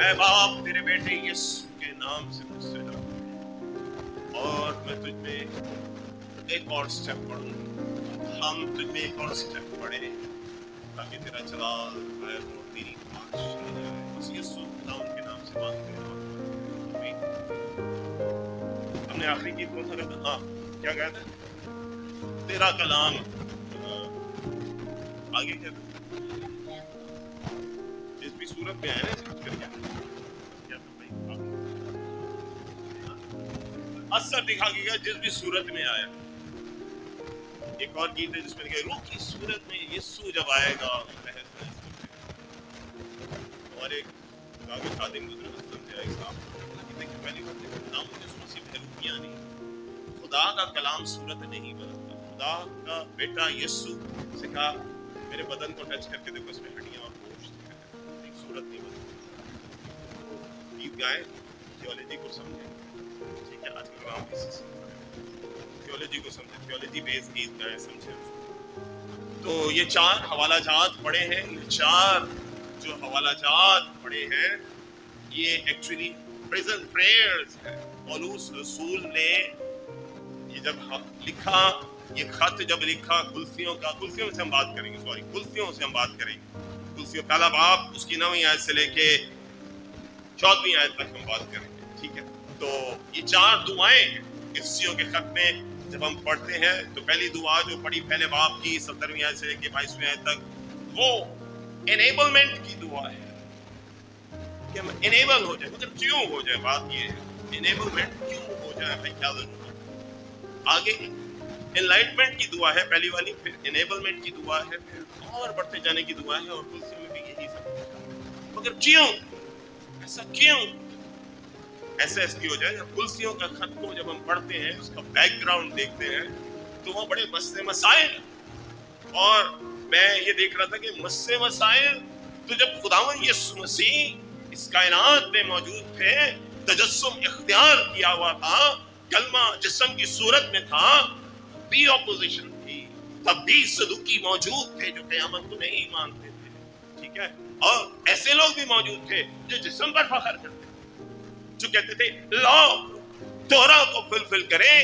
اے باپ تیرے بیٹے یسوع کے نام سے مجھ سے ڈر، اور میں تجھ میں ایک اور سٹیپ پڑھوں، ہم تجھ میں ایک اور سٹیپ پڑھیں تاکہ تیرا جلال غائب ہو، تیری بات سنی جائے، بس یسوع خدا ان کے نام سے مانگتے ہیں آمین۔ ہم نے آخری گیت کون سا کہا تھا؟ ہاں کیا کہا تھا؟ تیرا کلام آگے کیا تھا؟ جس بھی صورت میں آیا نا سمجھ کر کیا تھا بھائی؟ اثر دکھا گیا جس بھی صورت میں آیا۔ ایک اور گیت ہے جس میں کہ روح کی صورت میں یسوع جب آئے گا بحث بحث کرے، اور ایک کاغذ خادم گزرے وسلم سے ایک صاحب کہ پہلی بات ہے نام یسوع مسیح بہروپیاں نہیں، خدا کا کلام صورت نہیں بدلتا، خدا کا بیٹا یسوع سے کہا میرے بدن کو ٹچ کر کے دیکھو اس میں ہڈیاں اور گوشت ہے، ایک صورت نہیں بدلتا۔ گیت گائیں، تھیولوجی کو سمجھیں، ٹھیک ہے؟ آج کل کام کسی سے تھیولوجی کو سمجھیں، تھیولوجی بیس گیت گائیں، سمجھیں۔ تو یہ چار حوالہ جات پڑے ہیں، یہ چار جو حوالہ جات پڑے ہیں یہ ایکچولی پریزن پریئرز ہیں۔ پولس رسول نے یہ جب لکھا، یہ خط جب لکھا کلسیوں کا، کلسیوں سے ہم بات کریں گے، کلسیوں سے ہم بات کریں گے، کلسیوں پہلا باب اس کی 9ویں آیت سے لے کے 14ویں آیت تک ہم بات کریں گے، ٹھیک ہے؟ تو یہ چار دعائیں ہیں کلسیوں کے خط میں جب ہم پڑھتے ہیں تو پہلی دعا جو پڑھی پہلے باب کی 17ویں آیت سے لے کے 22ویں آیت تک وہ انیبلمنٹ کی دعا ہے کہ ہم انیبل ہو جائے، مطلب کیوں ہو جائے، بات یہ ہے انیبلمنٹ کیوں ہو جائے بھائی، کیا ضرورت ہے؟ آگے انلائٹمنٹ کی دعا ہے پہلی والی، پھر انیبلمنٹ کی دعا ہے، پھر اور بڑھتے جانے کی دعا ہے، اور کلسیوں میں بھی یہی سب، مگر کیوں ایسا، کیوں ایسا اس کی ہو جائے؟ کلسیوں کا خط کو جب ہم پڑھتے ہیں اس کا بیک گراؤنڈ دیکھتے ہیں تو وہ بڑے مسئلے مسائل، اور میں یہ دیکھ رہا تھا کہ مسئلے مسائل تو جب خداوند یسوع مسیح اس کائنات میں موجود تھے، تجسم اختیار کیا ہوا تھا، کلمہ جسم کی صورت میں تھا، بھی اپوزیشن تھی، تب بھی صدوقی موجود تھے جو قیامت کو نہیں مانتے تھے، ٹھیک ہے؟ اور ایسے لوگ بھی موجود تھے جو جسم پر فخر کرتے تھے، جو کہتے تھے لا تورا کو فلفل کرے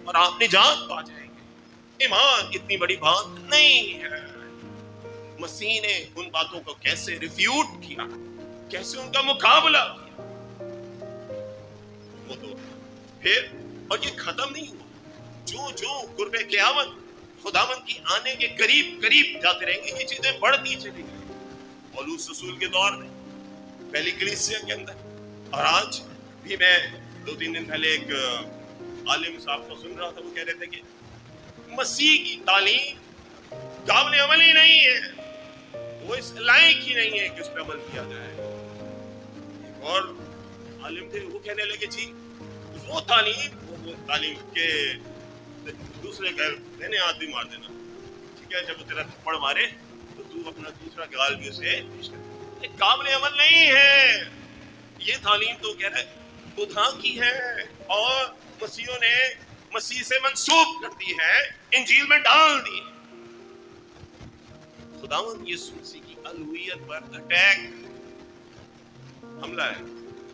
اور آپ نجات پا جائیں گے۔ ایمان اتنی بڑی بات نہیں ہے۔ مسیح نے ان باتوں کو کیسے ریفیوٹ کیا، کیسے ان کا مقابلہ کیا، وہ تو پھر، اور یہ ختم نہیں ہوا، جو جو قرب قیامت خداوند کی آنے کے قریب قریب جاتے رہیں گے یہ چیزیں بڑھتی چلی گئی، پولس رسول کے دور میں، پہلی کلیسیا کے اندر، اور آج بھی میں 2-3 دن پہلے ایک عالم صاحب کو سن رہا تھا، وہ کہہ رہے تھے کہ مسیح کی تعلیم قابل عمل ہی نہیں ہے، وہ اس لائق ہی نہیں ہے کہ اس پہ عمل کیا جائے۔ ایک اور عالم تھے وہ کہنے لگے جی وہ تعلیم کے دوسرے کہنے ہاتھ بھی مار دینا، ٹھیک ہے؟ جب وہ تیرا تھپڑ مارے تو تو اپنا دوسرا گال بھی اسے پیش کر، یہ قابل عمل نہیں ہے۔ یہ تعلیم تو کہہ رہے خدا کی ہے اور مسیحوں نے مسیح سے منسوب کر دی ہے، انجیل میں ڈال دی۔ خداوند یسوع مسیح کی الوہیت پر اٹیک، حملہ ہے،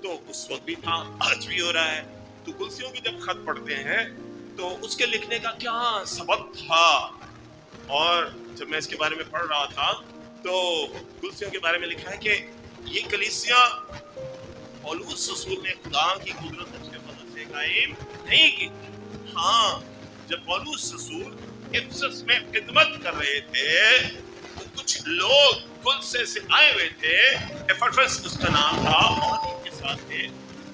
تو اس وقت بھی تھا، آج بھی ہو رہا ہے۔ تو کلسیوں کی جب خط پڑھتے ہیں تو اس کے لکھنے کا کیا سبب تھا، اور جب میں اس کے بارے میں پڑھ رہا تھا تو کلسیوں کے بارے میں لکھا ہے کہ یہ کلیسیا پولس رسول نے خدا کی قدرت اس کے فضل سے قائم نہیں کی۔ ہاں جب پولس رسول افسس میں خدمت کر رہے تھے تو کچھ لوگ کلسے سے آئے ہوئے تھے، ایپافرس اس کا نام تھا، اور ان کے ساتھ تھے،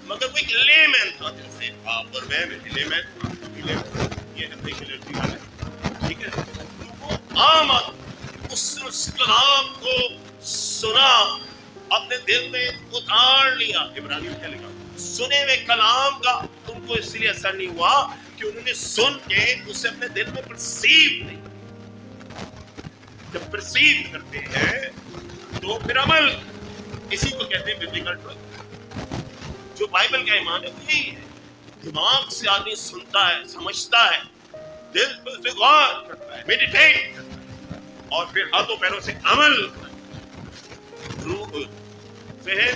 مگر وہ ایک لیمن تھا، جیسے آپ اور میں لیمن، یہ اپنی کلرٹی والے، ٹھیک ہے؟ تو وہ آمد اس کلام کو سنا، اپنے دل میں اتار لیا۔ عبرانیوں کیا لکھا؟ سنے ہوئے کلام کا ان کو اس لیے اثر نہیں ہوا کہ انہوں نے سن کے اسے اپنے دل میں پرسیو نہیں۔ جب پرسیو کرتے ہیں تو پھر عمل، اسی کو کہتے ہیں ببلیکل ٹروتھ۔ جو بائبل کا ایمان ہے وہ یہی ہے، دماغ سے آدمی سنتا ہے، سمجھتا ہے، دل پر غور کرتا ہے، میڈیٹیٹ کرتا ہے، اور پھر ہاتھوں پیروں سے عمل کرتا ہے۔ روح، ذہن،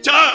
4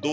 2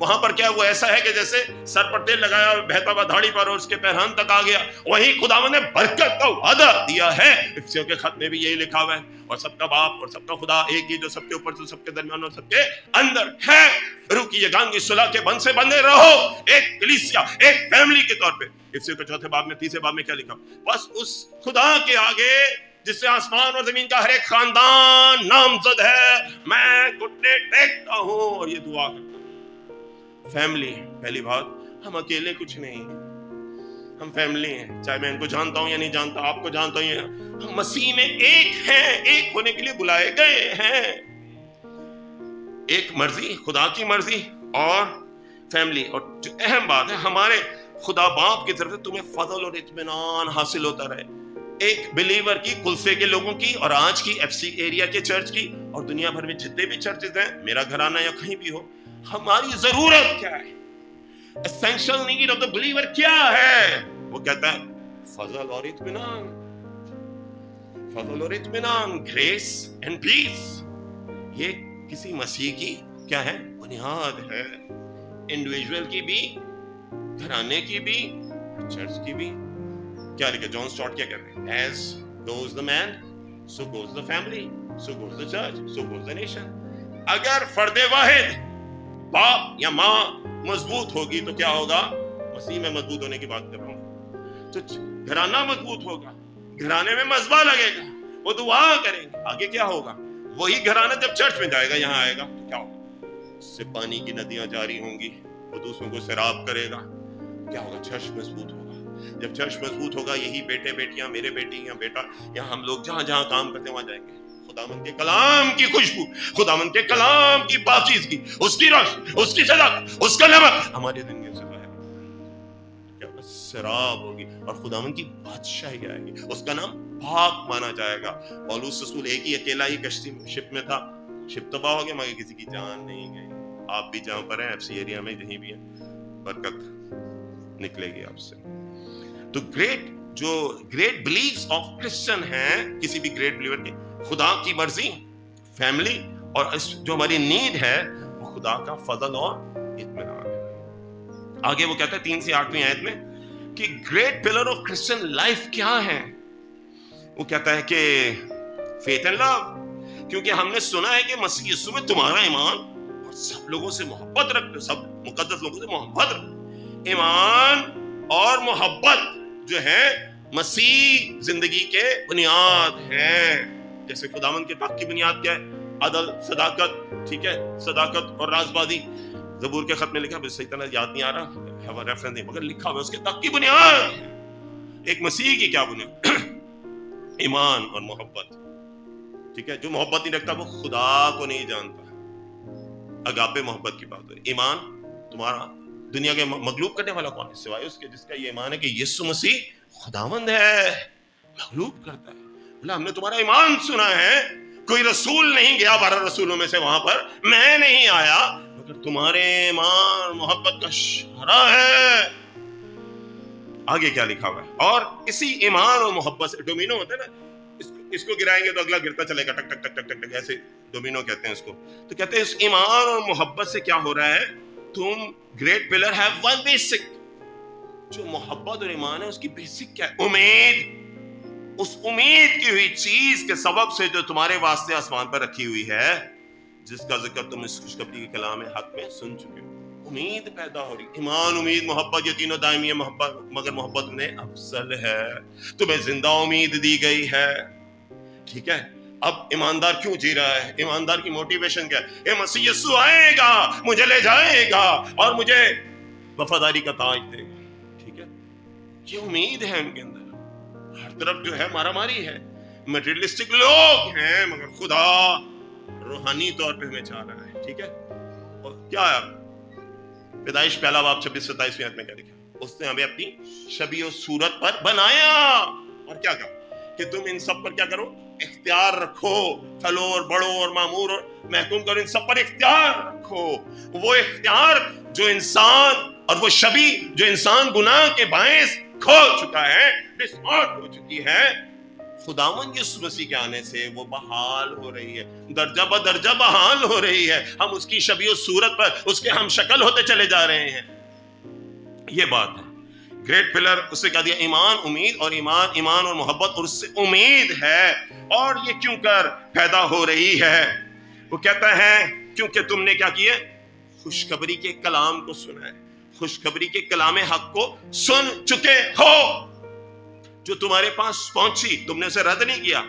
وہاں پر کیا وہ ایسا ہے کہ جیسے سر پر تیل لگایا بہتا ہوا داڑھی پر اور اس کے پیرہن تک آ گیا. وہیں خداوند نے برکت کا وعدہ دیا ہے. افسیوں کے خط میں بھی یہی لکھا ہوا ہے. اور سب کا باپ اور سب کا خدا ایک ہی جو سب کے اوپر سب کے درمیان اور سب کے اندر ہے. روح کی یگانگی صلح کے بند سے بندھے رہو ایک کلیسیا ایک فیملی کے طور پہ. افسیوں کے چوتھے باب میں تیسرے باب میں کیا لکھا؟ بس اس خدا کے آگے جس سے آسمان اور زمین کا ہر ایک خاندان نامزد ہے میں گھٹنے ٹیکتا ہوں اور یہ دعا کرتا ہوں. فیملی پہلی بات، ہم اکیلے کچھ نہیں ہیں، ہم فیملی ہیں. چاہے میں ان کو جانتا ہوں یا نہیں جانتا، آپ کو جانتا ہوں یا ہم مسیح میں ایک ہیں، ایک ہونے کے لیے بلائے گئے ہیں. ایک مرضی، خدا کی مرضی اور فیملی. اور جو اہم بات ہے ہمارے خدا باپ کی طرف سے تمہیں فضل اور اطمینان حاصل ہوتا رہے. ایک بلیور کی، کلسے کے لوگوں کی اور آج کی ایف سی ایریا کے چرچ کی اور دنیا بھر میں جتنے بھی چرچز ہیں، میرا گھرانہ یا کہیں بھی ہو، ہماری ضرورت کیا ہے؟ essential need of the believer کیا ہے؟ وہ کہتا ہے فضل اور اطمینان. فضل اور اطمینان، گریس اینڈ پیس. یہ کسی مسیح کی کیا ہے؟ بنیاد ہے. انڈیویجول کی بھی، گھرانے کی بھی، چرچ کی بھی. کیا لکھا جان اسٹارٹ کیا کہتے ہیں؟ as goes the man so goes the family so goes the church so goes the nation. اگر فرد واحد باپ یا ماں مضبوط ہوگی تو کیا ہوگا؟ مسیح میں مضبوط ہونے کی بات کر رہا ہوں تو گھرانہ مضبوط ہوگا، گھرانے میں مذبح لگے گا، وہ دعا کریں گے. آگے کیا ہوگا؟ وہی گھرانہ جب چرچ میں جائے گا، یہاں آئے گا تو کیا ہوگا؟ اس سے پانی کی ندیاں جاری ہوں گی، وہ دوسروں کو سیراب کرے گا. کیا ہوگا؟ چرچ مضبوط ہوگا. جب چرچ مضبوط ہوگا، یہی بیٹے بیٹیاں، میرے بیٹی یا بیٹا، یہاں ہم لوگ جہاں جہاں کام کرتے ہیں وہاں جائیں گے. خداوند کے کلام کی خوشبو، خداوند کے کلام کی پاکیزگی، اس کی روشنی، اس کی صداقت، اس کا نمک ہمارے زندگی سے ظاہر ہوگا، سراب ہوگی اور خداوند کی بادشاہی آئے گی. اس کا نام پاک مانا جائے گا. پولس رسول ایک ہی اکیلا ہی کشتی شپ میں تھا، شپ تباہ ہو گیا مگر کسی کی جان نہیں گئی. آپ بھی جہاں پر ہیں، ایف سی ایریا میں جہیں بھی ہیں، برکت نکلے گی آپ سے. تو گریٹ بلیفز آف کرسچن ہیں کسی بھی گریٹ بلیور کے، خدا کی مرضی، فیملی، اور جو ہماری نیڈ ہے وہ خدا کا فضل اور اطمینان ہے. آگے وہ کہتا ہے 3 سے 8ویں آیت میں کہ great pillar of Christian life کیا ہے. وہ کہتا ہے کہ فیتھ اینڈ لو، کیونکہ ہم نے سنا ہے کہ مسیح یسوع میں تمہارا ایمان اور سب لوگوں سے محبت رکھتے، سب مقدس لوگوں سے محبت رکھتے. ایمان اور محبت جو ہے مسیح زندگی کے بنیاد ہیں. جیسے خداوند کے تق کی بنیاد کیا ہے؟ عدل، صداقت، ٹھیک ہے، صداقت اور رازبازی. زبور کے خط میں لکھا، صحیح طرح یاد نہیں آ رہا ریفرنس نہیں، مگر لکھا ہوا اس کے تق کی بنیاد. ایک مسیح کی کیا بنیاد؟ ایمان اور محبت. ٹھیک ہے، جو محبت نہیں رکھتا وہ خدا کو نہیں جانتا. اگاپے محبت کی بات ہے. ایمان تمہارا دنیا کے مغلوب کرنے والا کون ہے سوائے اس کے جس کا یہ ایمان ہے کہ یسوع مسیح خداوند ہے، مغلوب کرتا ہے. ہم نے تمہارا ایمان سنا ہے، کوئی رسول نہیں گیا 12 رسولوں میں سے وہاں پر، میں نہیں آیا، مگر تمہارے ایمان محبت کا اشارہ ہے. آگے کیا لکھا ہوا ہے؟ اور اسی ایمان اور محبت سے ڈومینو ہوتا ہے نا، اس کو گرائیں گے تو اگلا گرتا چلے گا، ٹک ٹک ٹک ٹک ٹک ٹک، ایسے ڈومینو کہتے ہیں اس کو. تو کہتے ہیں اس ایمان اور محبت سے کیا ہو رہا ہے؟ تم great pillar have one basic. جو محبت اور ایمان ہے اس کی بیسک کیا ہے؟ امید. اس امید کی ہوئی چیز کے سبب سے جو تمہارے واسطے آسمان پر رکھی ہوئی ہے، جس کا ذکر تم اس خوشخبری کے کلام حق میں سن چکے ہو. امید پیدا ہو رہی. ایمان، امید، محبت، یہ تینوں دائمی ہے، محبت مگر محبت میں افضل ہے. تمہیں زندہ امید دی گئی ہے. ٹھیک ہے، اب ایماندار کیوں جی رہا ہے؟ ایماندار کی موٹیویشن کیا ہے؟ اے مسیح یسوع آئے گا، مجھے لے جائے گا اور مجھے وفاداری کا تاج دے گا. ٹھیک ہے، یہ امید ہے ان کے اندر. ہر طرف جو ہے مارا ماری ہے، میٹیریلسٹک لوگ ہیں، مگر خدا روحانی طور پہ ہمیں چاہ رہا ہے. ٹھیک ہے، اور کیا ہے؟ پیدائش پہلا باب 26-27 آیت میں کیا لکھا؟ اس نے ہمیں اپنی شبیہ و صورت پر بنایا اور کیا کہا کہ تم ان سب پر کیا کرو؟ اختیار رکھو، پھلو اور بڑھو اور معمور اور محکوم کرو. ان سب پر اختیار رکھو. وہ اختیار جو انسان اور وہ شبیہ جو انسان گناہ کے باعث کھو چکا ہے، ڈسمارٹ ہو چکی ہے، خداوند یسوع مسیح کے آنے سے وہ بحال ہو رہی ہے، درجہ بدرجہ بحال ہو رہی ہے. ہم اس کی شبیہ و صورت پر اس کے ہم شکل ہوتے چلے جا رہے ہیں. یہ بات ہے. گریٹ پلر اس سے کہا دیا ایمان امید، اور ایمان اور محبت اور اس سے امید ہے. اور یہ کیوں کر پیدا ہو رہی ہے؟ وہ کہتا ہے کیونکہ تم نے کیا کیا؟ خوشخبری کے کلام کو سنا ہے. خوشخبری کے کلام حق کو سن چکے ہو، جو تمہارے پاس پہنچی، تم نے اسے رد نہیں کیا.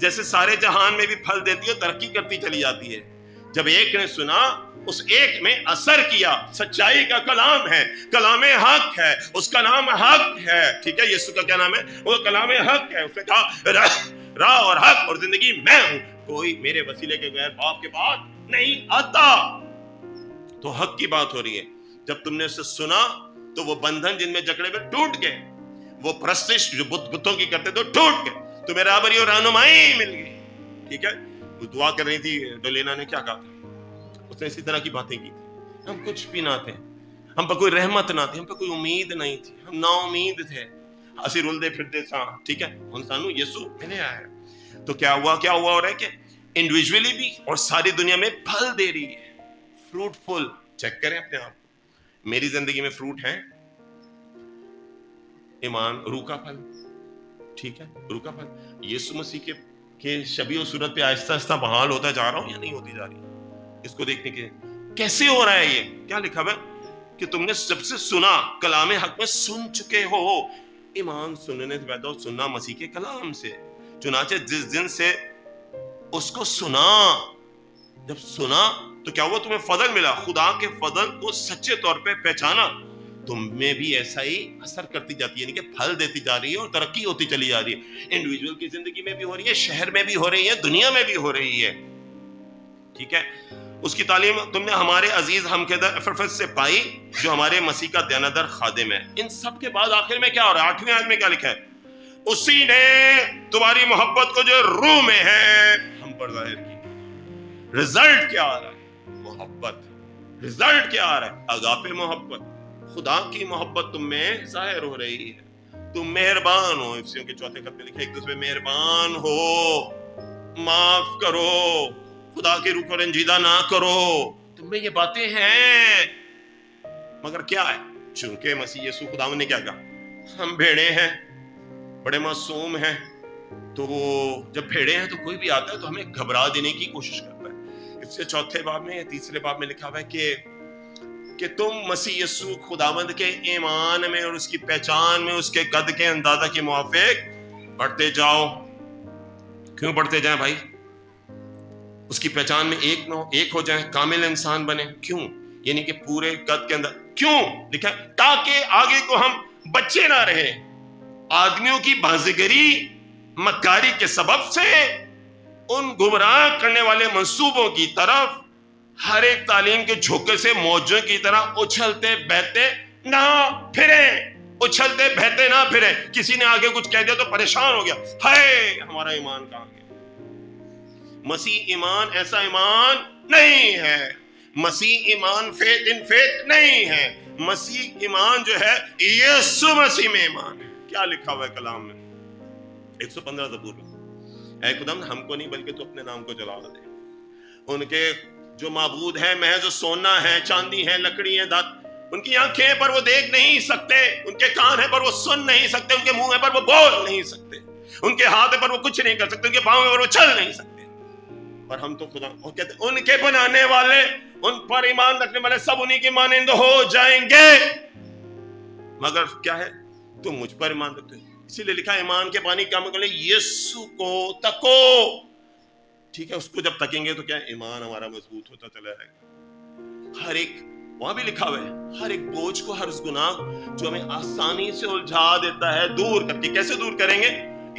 جیسے سارے جہان میں بھی پھل دیتی ہے، ترقی کرتی چلی جاتی ہے. جب ایک نے سنا، اس ایک میں اثر کیا. سچائی کا کلام ہے، کلام حق ہے، اس کا نام حق ہے. ٹھیک ہے، یسوع کا کیا نام ہے؟ وہ کلام حق ہے. اس نے کہا راہ اور حق اور زندگی میں ہوں، کوئی میرے وسیلے کے بغیر باپ کے پاس نہیں آتا. تو حق کی بات ہو رہی ہے. جب تم نے اسے سنا تو وہ بندھن جن میں جکڑے ہوئے ٹوٹ گئے، وہ پرستش جو بتوں کی کرتے تھے ٹوٹ گئے، تمہیں رہبری اور رہنمائی مل گئی. ٹھیک ہے، وہ دعا کر رہی تھی. ڈولینا نے کیا کہا تھا؟ اس نے اسی طرح کی باتیں کی تھی. ہم کچھ بھی نہ تھے، ہم پہ کوئی رحمت نہ تھی، ہم پہ کوئی امید نہیں تھی، ہم نا امید تھے، ہنسی رلتے پھرتے سا. ٹھیک ہے، ہن سانو یسوع ملے آیا. تو کیا ہوا ہو رہا ہے کہ انڈیویجولی بھی اور ساری دنیا میں پھل دے رہی ہے. فروٹفل. چیک کریں اپنے آپ. میری زندگی میں فروٹ ہیں. ایمان، روح کا پھل. ٹھیک ہے، روح کا پھل یسوع مسیح کے شبیہ و صورت پہ آہستہ آہستہ بحال ہوتا جا رہا ہوں یا نہیں ہوتی جا رہی؟ اس کو دیکھنے کے کیسے ہو رہا ہے. یہ کیا لکھا ہوا ہے کہ تم نے جب سے سنا، کلام حق میں سن چکے ہو. ایمان سننے سے پیدا ہو، سننا مسیح کے کلام سے. چنانچہ جس دن سے اس کو سنا، جب سنا تو کیا ہوا؟ تمہیں فضل ملا. خدا کے فضل کو سچے طور پہ پہچانا، تم میں بھی ایسا ہی اثر کرتی جاتی ہے، یعنی کہ پھل دیتی جا رہی ہے اور ترقی ہوتی چلی جا رہی ہے. انڈیویجول کی زندگی میں بھی ہو رہی ہے، شہر میں بھی ہو رہی ہے، دنیا میں بھی ہو رہی ہے. ٹھیک ہے، اس کی تعلیم تم نے ہمارے عزیز ہمکردہ افرفس سے پائی، جو ہمارے مسیح کا دیانتدار خادم ہے. ان سب کے بعد آخر میں کیا ہو رہا ہے؟ 8ویں آیت میں کیا لکھا ہے؟ اسی نے تمہاری محبت کو جو روح میں ہے ہم پر ظاہر کی. رزلٹ کیا آ رہا ہے؟ محبت. رزلٹ کیا آ رہا ہے؟ اگاپے محبت. خدا کی محبت تم میں ظاہر ہو رہی ہے. تم مہربان ہو. افسیوں کے 4 خط میں لکھا ہے ایک دوسرے مہربان ہو، معاف کرو، خدا کی روح کو رنجیدہ نہ کرو. تم میں یہ باتیں ہیں، مگر کیا ہے؟ چونکہ مسیح یسوع خداوند نے کیا کہا؟ ہم بھیڑے ہیں، بڑے معصوم ہیں. تو وہ جب بھیڑے ہیں تو کوئی بھی آتا ہے تو ہمیں گھبرا دینے کی کوشش کرتا ہے. اس سے 4 باب میں یا 3 باب میں لکھا ہوا ہے کہ تم مسیح یسوع خداوند کے ایمان میں اور اس کی پہچان میں اس کے قد کے اندازہ کے موافق بڑھتے جاؤ. کیوں بڑھتے جائیں بھائی؟ اس کی پہچان میں ایک ہو جائیں، کامل انسان بنے. کیوں؟ یعنی کہ پورے قد کے اندر. کیوں لکھا؟ تاکہ آگے کو ہم بچے نہ رہے آدمیوں کی بازیگری مکاری کے سبب سے، ان گمراہ کرنے والے منصوبوں کی طرف، ہر ایک تعلیم کے جھوکے سے موجوں کی طرح اچھلتے بہتے نہ پھریں. اچھلتے بہتے نہ پھریں. کسی نے آگے کچھ کہہ دیا تو پریشان ہو گیا، ہائے ہمارا ایمان کہاں گیا. مسیح ایمان ایسا ایمان نہیں ہے. مسیح ایمان فیتھ ان فیتھ نہیں ہے. مسیح ایمان جو ہے یسوع مسیح میں ایمان ہے. کیا لکھا ہوا ہے کلام میں؟ 115 زبور میں، اے خداوند ہم کو نہیں بلکہ تو اپنے نام کو جلا دے. ان کے جو معبود ہیں محض سونا ہے، چاندی ہے، لکڑی ہے، دات. ان کی آنکھیں ہیں پر وہ دیکھ نہیں سکتے، ان کے کان ہیں پر وہ سن نہیں سکتے، ان کے منہ ہیں پر وہ بول نہیں سکتے، ان کے ہاتھ ہیں پر وہ کچھ نہیں کر سکتے، ان کے پاؤں ہیں پر وہ چل نہیں سکتے. پر ہم تو خدا، وہ کہتے ہیں ان کے بنانے والے، ان پر ایمان رکھنے والے سب انہی کے مانند ہو جائیں گے. مگر کیا ہے؟ تم مجھ پر ایمان رکھتے ہو. اسی لیے لکھا ہے ایمان کے پانی کیا مطلب؟ یسوع کو تکو. ٹھیک ہے، اس کو جب تکیں گے تو کیا ایمان ہمارا مضبوط ہوتا چلا جائے گا. ہر ایک، وہاں بھی لکھا ہوا ہے، ہر ایک بوجھ کو، ہر اس گناہ جو ہمیں آسانی سے الجھا دیتا ہے دور کر کے. کیسے دور کریں گے؟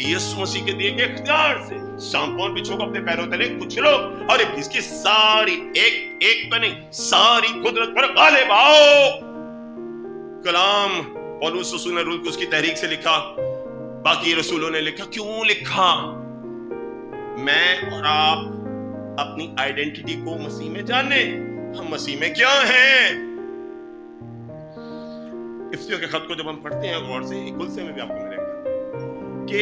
یسوع مسیح کے دیے گئے اختیار سے. سانپوں اور بچھو کو اپنے پیروں تلے کچلو اور ابلیس کی ساری ایک پہ نہیں ساری قدرت پر غالب آؤ. کلام پولس رسول نے روح کو اس کی تحریک سے لکھا، باقی رسولوں نے لکھا. کیوں لکھا؟ میں اور آپ اپنی آئیڈینٹی کو مسیح میں جانے. ہم مسیح میں کیا ہیں؟ افسیوں کے خط کو جب ہم پڑھتے ہیں غور سے، کلسے میں بھی آپ کو ملے گا کہ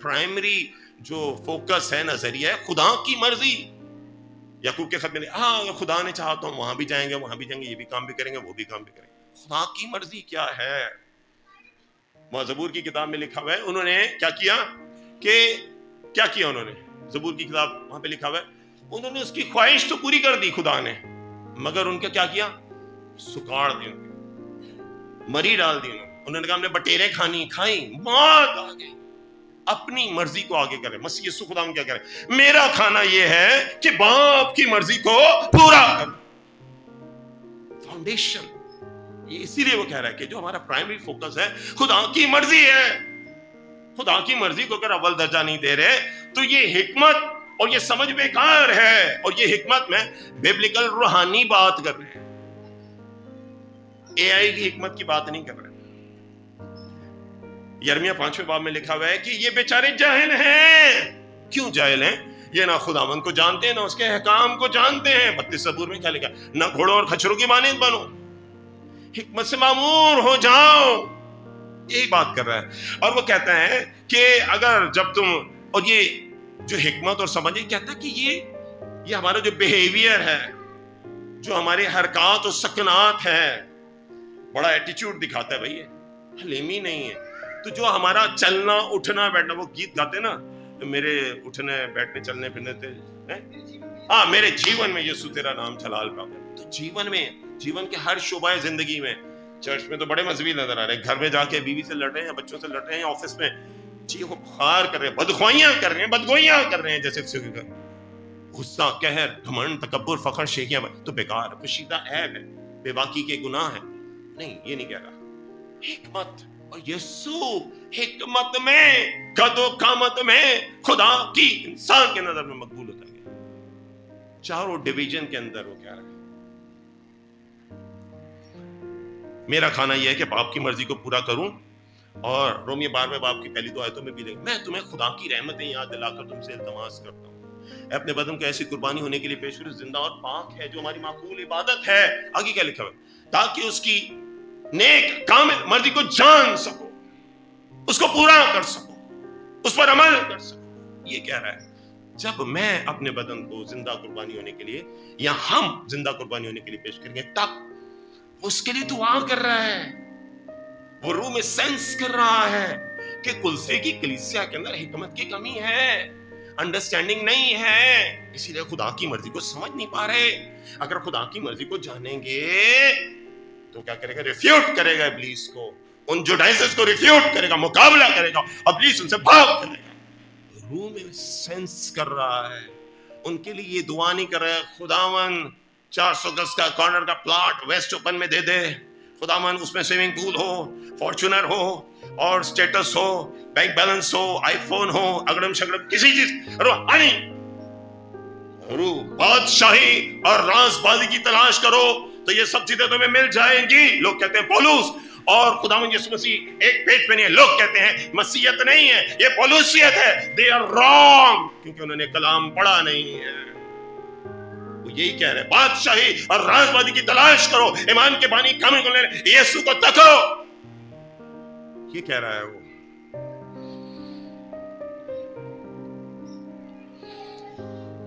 پرائمری جو فوکس ہے، نظریہ ہے خدا کی مرضی. یعقوب کے خط میں ہاں خدا نے چاہا تو ہم وہاں بھی جائیں گے، وہاں بھی جائیں گے، یہ بھی کام بھی کریں گے، وہ بھی کام بھی کریں گے. خدا کی مرضی کیا ہے؟ زبور کی کتاب میں لکھا ہوا ہے انہوں نے کیا کیا کہ کیا کیا انہوں نے، زبور کی کتاب وہاں پہ لکھا ہوا ہے انہوں نے اس کی خواہش تو پوری کر دی خدا نے، مگر ان کا کیا کیا؟ سکاڑ دی، مری ڈال دی. انہوں نے کہا ہم نے بٹیریں کھائیں، موت آ گئی. اپنی مرضی کو آگے کرے. مسیح یسوع خدا کیا کرے؟ میرا کھانا یہ ہے کہ باپ کی مرضی کو پورا کر. فاؤنڈیشن یہ اسی لیے وہ کہہ رہا ہے کہ جو ہمارا پرائمری فوکس ہے خدا کی مرضی ہے. خدا کی مرضی کو اگر اول درجہ نہیں دے رہے تو یہ حکمت اور یہ سمجھ بیکار ہے. اور یہ حکمت میں بیبلیکل روحانی بات کر رہے ہیں، اے آئی کی حکمت کی بات نہیں کر رہے. یرمیہ 5 باب میں لکھا ہوا ہے کہ یہ بیچارے جاہل ہیں. کیوں جاہل ہیں؟ یہ نہ خداوند کو جانتے ہیں، نہ اس کے احکام کو جانتے ہیں. 32 زبور میں کیا لکھا؟ نہ گھوڑوں اور کھچروں کی مانند بنو، حکمت سے معمور ہو جاؤ. یہی بات کر رہا ہے. اور وہ کہتا ہے کہ اگر جب تم، اور یہ جو حکمت اور سمجھ کہتا ہے کہ یہ ہمارا جو بیہیویئر ہے، جو ہمارے حرکات اور سکنات ہے، بڑا ایٹیچیوڈ دکھاتا ہے. بھائی یہ حلیمی نہیں ہے. تو جو ہمارا چلنا اٹھنا بیٹھنا، وہ گیت گاتے نا، میرے اٹھنے بیٹھنے چلنے پھرنے تھے، ہاں میرے جیون میں یسوع تیرا نام جلال پاتا. تو جیون میں، جیون کے ہر شعبہ زندگی میں، چرچ میں تو بڑے مذہبی نظر آ رہے ہیں، گھر میں جا کے بیوی سے لڑ رہے ہیں، بچوں سے لڑ رہے ہیں، آفس میں چیخ و پکار کر رہے ہیں، بدخوائیاں کر رہے ہیں، بدگوئیاں کر رہے ہیں، جیسے غصہ، قہر، گھمنڈ، تکبر، فخر، شیخیاں، تو بیکار پوشیدہ عیب ہے، بے باکی کے گناہ ہے. نہیں، یہ نہیں کہہ رہا. حکمت اور یسوع حکمت میں، قد و قامت میں خدا کی انسان کے نظر میں مقبول ہوتا ہے. چاروں ڈویژن کے اندر وہ کہہ رہا ہے میرا کھانا یہ ہے کہ باپ کی مرضی کو پورا کروں. اور رومیہ 12 باب کی پہلی 2 آیتوں میں بھی لکھا، میں تمہیں خدا کی رحمتیں یاد دلا کر تم سے التماس کرتا ہوں، اپنے بدن کو ایسی قربانی ہونے کے لیے پیش کرو زندہ اور پاک ہے، جو ہماری معقول عبادت ہے. آگے کیا لکھا ہے؟ تاکہ اس کی نیک کامل مرضی کو جان سکو، اس کو پورا کر سکو، اس پر عمل کر سکو. یہ کہہ رہا ہے جب میں اپنے بدن کو زندہ قربانی ہونے کے لیے، یا ہم زندہ قربانی ہونے کے لیے پیش کریں گے، تب اس کے لیے دعا کر رہا ہے. وہ روح میں سینس کر رہا ہے کہ کلسے کی کلیسیا کے اندر حکمت کی کمی ہے، انڈرسٹینڈنگ نہیں ہے، اسی لیے خدا کی مرضی کو سمجھ نہیں پا رہے. اگر خدا کی مرضی کو جانیں گے تو کیا کرے گا؟ ریفیوٹ کرے گا ابلیس کو، ان جوڈائزرز کو ریفیوٹ کرے گا، مقابلہ کرے گا، ابلیس ان سے بھاگ کرے گا. روح میں سینس کر رہا ہے. ان کے لیے یہ دعا نہیں کر رہا ہے خداون 400 گز کا کارنر کا پلاٹ ویسٹ اوپن میں دے دے، خداون اس میں سوئمنگ پول ہو، فارچونر ہو، اور سٹیٹس ہو، بینک بیلنس ہو، آئی فون ہو، اگڑم شگڑم کسی چیز روحانی، روح بادشاہی اور راز بازی کی تلاش کرو تو یہ سب چیزیں تمہیں مل جائیں گی. لوگ کہتے ہیں پولس اور خداوند یسوع مسیح ایک پیج پہ نہیں ہے. لوگ کہتے ہیں مسیحیت نہیں ہے، یہ پولوسیت ہے. دے آر رانگ، کیونکہ انہوں نے کلام پڑھا نہیں ہے. وہ یہی کہہ رہے بادشاہی اور راز بازی کی تلاش کرو، ایمان کے بانی کامل کو لے، یسوع کو تکو. یہ کہہ رہا ہے وہ.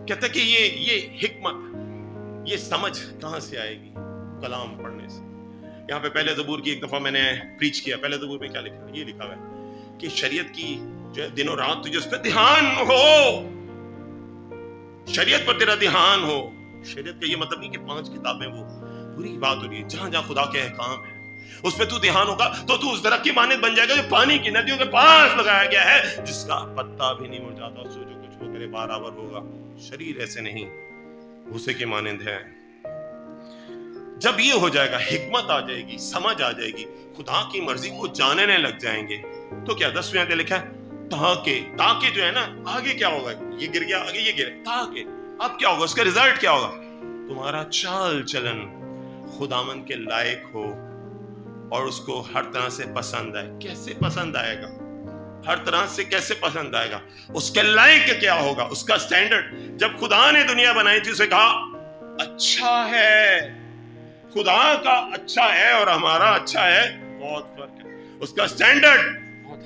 کہتا ہے کہ یہ حکمت، یہ سمجھ کہاں سے آئے گی؟ کلام پڑھنے سے. یہاں پہ پہلے زبور کی ایک دفعہ میں نے پریچ کیا. پہلے زبور میں کیا لکھا ہے؟ یہ لکھا ہے کہ شریعت کی جو دن و رات تجھے اس پہ دھیان ہو، شریعت پر تیرا دھیان ہو. شریعت کا یہ مطلب نہیں کہ 5 کتابیں، وہ پوری بات ہو رہی ہے جہاں جہاں خدا کے احکام ہے اس پہ تو دھیان ہوگا تو اس درخت کی مانند بن جائے گا جو پانی کی ندیوں کے پاس لگایا گیا ہے، جس کا پتا بھی نہیں مرجھاتا، سو جو کچھ وہ کرے برابر ہوگا. شریر ایسے نہیں، بھوسے کے مانند ہے. جب یہ ہو جائے گا، حکمت آ جائے گی، سمجھ آ جائے گی، خدا کی مرضی کو جاننے لگ جائیں گے. تو کیا 10ویں آیت لکھا ہے تاکہ جو ہے نا آگے کیا ہوگا؟ یہ گر گیا، آگے یہ گرے، تاکہ اب کیا ہوگا؟ اس کا رزلٹ کیا ہوگا؟ تمہارا چال چلن خداوند کے لائق ہو اور اس کو ہر طرح سے پسند آئے. کیسے پسند آئے گا؟ ہر طرح سے کیسے پسند آئے گا؟ اس کے لائق کیا ہوگا؟ اس کا سٹینڈرڈ. جب خدا نے دنیا بنائی تھی اسے کہا اچھا ہے. خدا کا اچھا ہے اور ہمارا اچھا ہے بہت فرق ہے. اس کا standard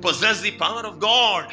possess the power of God,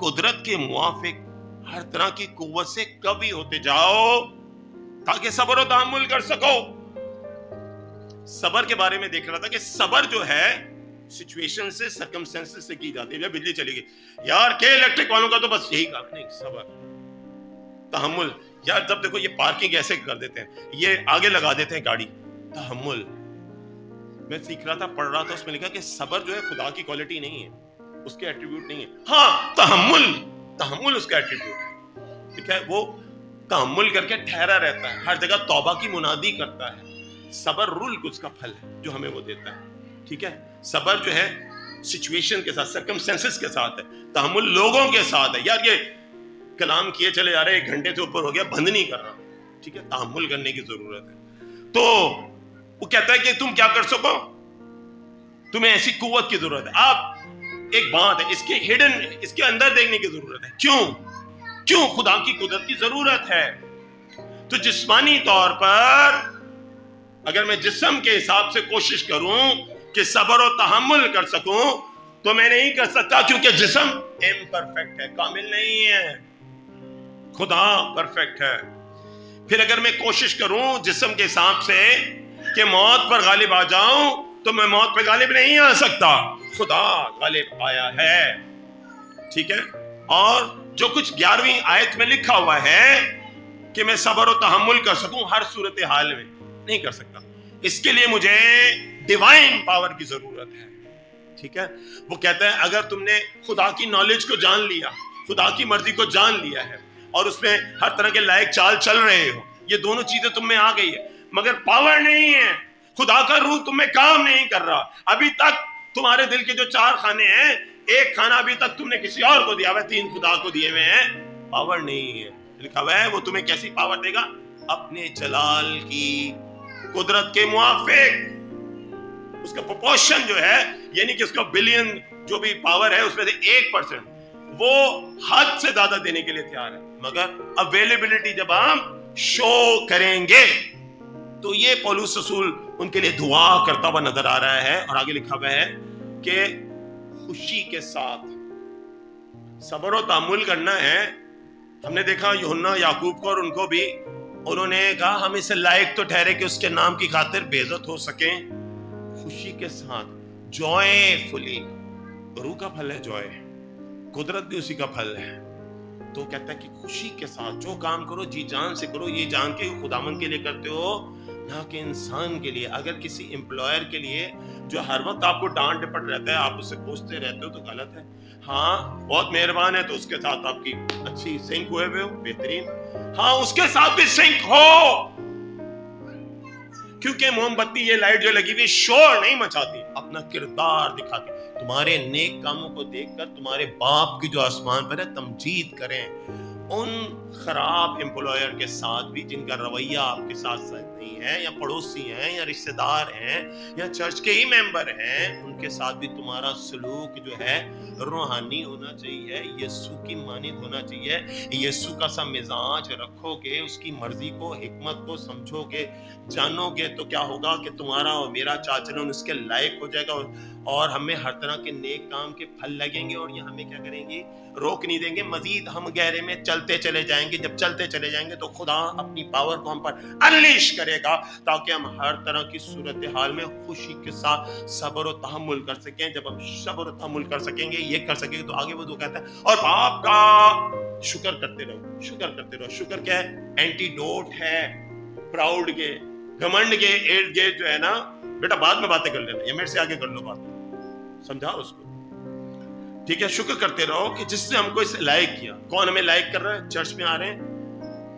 قدرت کے موافق ہر طرح کی قوت سے قوی ہوتے جاؤ تاکہ صبر و تحمل کر سکو. صبر کے بارے میں دیکھ رہا تھا کہ صبر جو ہے سچویشن سے سرکمسٹینسز سے کی جاتی ہے. بجلی چلی گئی یار کہ الیکٹرک والوں کا تو بس یہی کام نہیں, صبر تحمل. یار جب دیکھو یہ پارکنگ ایسے کر دیتے ہیں, یہ آگے لگا دیتے ہیں گاڑی, تحمل. میں سیکھ رہا تھا, پڑھ رہا تھا, اس میں لکھا کہ صبر جو ہے خدا کی کوالٹی نہیں ہے, اس کے ایٹریبیوٹ نہیں ہے. ہاں تحمل اس کا ایٹریبیوٹ ہے. ٹھیک ہے, وہ تحمل کر کے ٹھہرا رہتا ہے, ہر جگہ توبہ کی منادی کرتا ہے. صبر رول اس کا پھل ہے جو ہمیں وہ دیتا ہے. ٹھیک ہے, صبر جو ہے سچویشن کے ساتھ سرکمسٹینسز کے ساتھ ہے, تحمل لوگوں کے ساتھ ہے. یار یہ کلام کیے چلے جا رہے, 1 گھنٹے سے اوپر ہو گیا, بند نہیں کر رہا. ٹھیک ہے, تحمل کرنے کی ضرورت ہے. تو وہ کہتا ہے کہ تم کیا کر سکو, تمہیں ایسی قوت کی ضرورت ہے. آپ ایک بات ہے, اس کے ہڈن, اس کے اندر دیکھنے کی ضرورت ہے. کیوں خدا کی قدرت کی ضرورت ہے. تو جسمانی طور پر اگر میں جسم کے حساب سے کوشش کروں کہ صبر و تحمل کر سکوں تو میں نہیں کر سکتا, کیونکہ جسم امپرفیکٹ ہے, کامل نہیں ہے. خدا پرفیکٹ ہے. پھر اگر میں کوشش کروں جسم کے حساب سے کہ موت پر غالب آ جاؤں تو میں موت پہ غالب نہیں آ سکتا, خدا غالب آیا ہے. ٹھیک ہے, اور جو کچھ 11ویں آیت میں لکھا ہوا ہے کہ میں صبر و تحمل کر سکوں ہر صورتحال میں, نہیں کر سکتا. اس کے لیے مجھے ڈیوائن پاور کی ضرورت ہے. ٹھیک ہے, وہ کہتا ہے اگر تم نے خدا کی نالج کو جان لیا, خدا کی مرضی کو جان لیا ہے اور اس میں ہر طرح کے لائق چال چل رہے ہو, یہ دونوں چیزیں تم میں آ گئی ہے, مگر پاور نہیں ہے, خدا کا روح تم میں کام نہیں کر رہا. ابھی تک تمہارے دل کے جو 4 خانے ہیں, ایک کھانا ابھی تک تم نے کسی اور کو دیا ہوا ہے, 3 خدا کو دیے ہوئے ہیں, پاور نہیں ہے. لکھا ہوا ہے وہ تمہیں کیسی پاور دے گا, اپنے جلال کی قدرت کے موافق. اس کا پروپورشن جو ہے, یعنی کہ اس کا بلین جو بھی پاور ہے اس میں سے 1% وہ حد سے زیادہ دینے کے لیے تیار ہے, مگر اویلیبلٹی جب ہم شو کریں گے تو یہ پولس رسول ان کے لیے دعا کرتا ہوا نظر آ رہا ہے. اور آگے لکھا ہوا ہے کہ خوشی کے ساتھ صبر و تحمل کرنا ہے. ہم نے دیکھا یوحنا یعقوب کو اور ان کو بھی, انہوں نے کہا ہم اسے لائق تو ٹھہرے کہ اس کے نام کی خاطر بے عزت ہو سکیں. خوشی کے ساتھ, جوائے فلی, روح کا پھل ہے جوائے, قدرت بھی اسی کا پھل ہے. تو کہتا ہے کہ خوشی کے ساتھ جو کام کرو جی جان سے کرو, یہ جان کے خداوند کے لیے کرتے ہو نہ کہ انسان کے لیے. اگر کسی امپلائر کے لیے جو ہر وقت آپ کو ڈانٹ ڈپٹ رہتا ہے, آپ اسے پوچھتے رہتے ہو تو غلط ہے. ہاں بہت مہربان ہے تو اس کے ساتھ آپ کی اچھی سنک ہوئے ہوئے ہو, بہترین, ہاں اس کے ساتھ بھی سنک ہو, کیونکہ موم بتی یہ لائٹ جو لگی ہوئی شور نہیں مچاتی, اپنا کردار دکھاتی. تمہارے نیک کاموں کو دیکھ کر تمہارے باپ کی جو آسمان پر ہے تمجید کریں ان خراب امپلائر کے ساتھ بھی جن کا رویہ آپ کے ساتھ نہیں ہے, یا پڑوسی ہیں, یا رشتہ دار ہیں, یا چرچ کے ہی ممبر ہیں, ان کے ساتھ بھی تمہارا سلوک جو ہے روحانی ہونا چاہیے, یسوع کی مانند ہونا چاہیے. یسوع کا سا مزاج رکھو گے, اس کی مرضی کو, حکمت کو سمجھو گے, جانو گے, تو کیا ہوگا کہ تمہارا اور میرا چاچلن اس کے لائق ہو جائے گا, اور ہمیں ہر طرح کے نیک کام کے پھل لگیں گے, اور یہ ہمیں کیا کریں گے, روک نہیں دیں گے. مزید ہم گہرے میں چلتے چلے جائیں گے. جب چلتے چلے جائیں گے تو خدا اپنی پاور کو ہم پر انلیش کرے گا تاکہ ہم ہر طرح کی صورتحال میں خوشی کے ساتھ صبر و تحمل کر سکیں. جب ہم صبر و تحمل کر سکیں گے, یہ کر سکیں گے, تو آگے وہ دو کہتا ہے اور باپ کا شکر کرتے رہو, شکر کرتے رہو. شکر کیا ہے, اینٹی ڈوٹ ہے پراؤڈ کے, گھمنڈ کے ارد گرد جو ہے نا. بیٹا بعد میں باتیں کر لینا, یہ میرے سے آگے کر لو بات, سمجھا اس کو. ٹھیک ہے, شکر کرتے رہو کہ جس نے ہم کو اس لائق کیا. کون ہمیں لائق کر رہا ہے, چرچ میں آ رہے ہیں.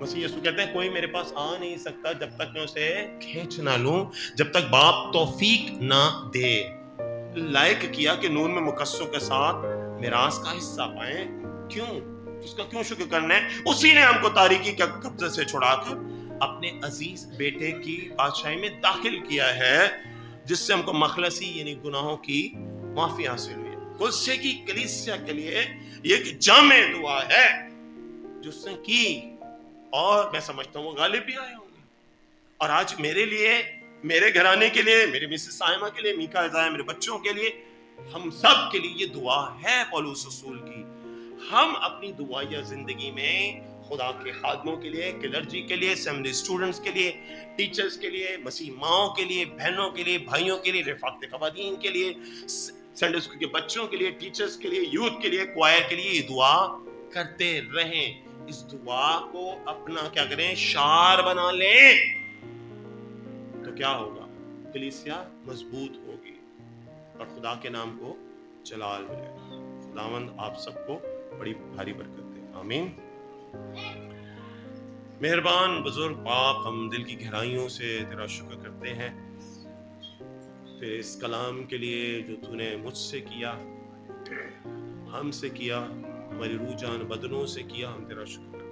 مسیح یسوع کہتے ہیں کوئی میرے پاس آ نہیں سکتا جب تک میں اسے کھینچ نہ لوں, جب تک باپ توفیق نہ دے. لائق کیا کہ نور میں مقصوں کے ساتھ میراث کا حصہ پائیں. کیوں, اس کا کیوں شکر کرنا ہے؟ اسی نے ہم کو تاریکی کے قبضے سے چھڑا کر اپنے عزیز بیٹے کی بادشاہی میں داخل کیا ہے, جس سے ہم کو مخلصی یعنی گناہوں کی معافی حاصل ہوئی ہے. کلسے کی کلیسیا کے لیے یہ ایک جامع دعا ہے جو اس نے کی, اور میں سمجھتا ہوں وہ غالب بھی آئے ہوں گے. اور آج میرے لیے, میرے گھرانے کے لیے, میرے مسز سائمہ کے لیے, میکا ازائے, میرے بچوں کے لیے ہم سب کے لیے یہ دعا ہے پولس رسول کی. ہم اپنی دعائیہ زندگی میں خدا کے خادموں کے لیے، کلرجی کے لیے، اسمبلی اسٹوڈنٹس کے لیے، ٹیچرز کے لیے، مسیح ماؤں کے لیے، بہنوں کے لیے، بھائیوں کے لیے، رفاقت خواتین کے لیے، سنڈے اسکول کے بچوں کے لیے، ٹیچرز کے لیے، یوتھ کے لیے، کوائر کے لیے یہ دعا کرتے رہیں. اس دعا کو اپنا کیا کریں، شعار بنا لیں. تو کیا ہوگا؟ کلیسیا مضبوط ہوگی اور خدا کے نام کو جلال ملے گا. خداوند آپ سب کو بڑی بھاری برکت دے. آمین. مہربان بزرگ باپ، ہم دل کی گہرائیوں سے تیرا شکر کرتے ہیں تیرے اس کلام کے لیے جو تو نے مجھ سے کیا، ہم سے کیا، ہماری روح جان بدنوں سے کیا. ہم تیرا شکر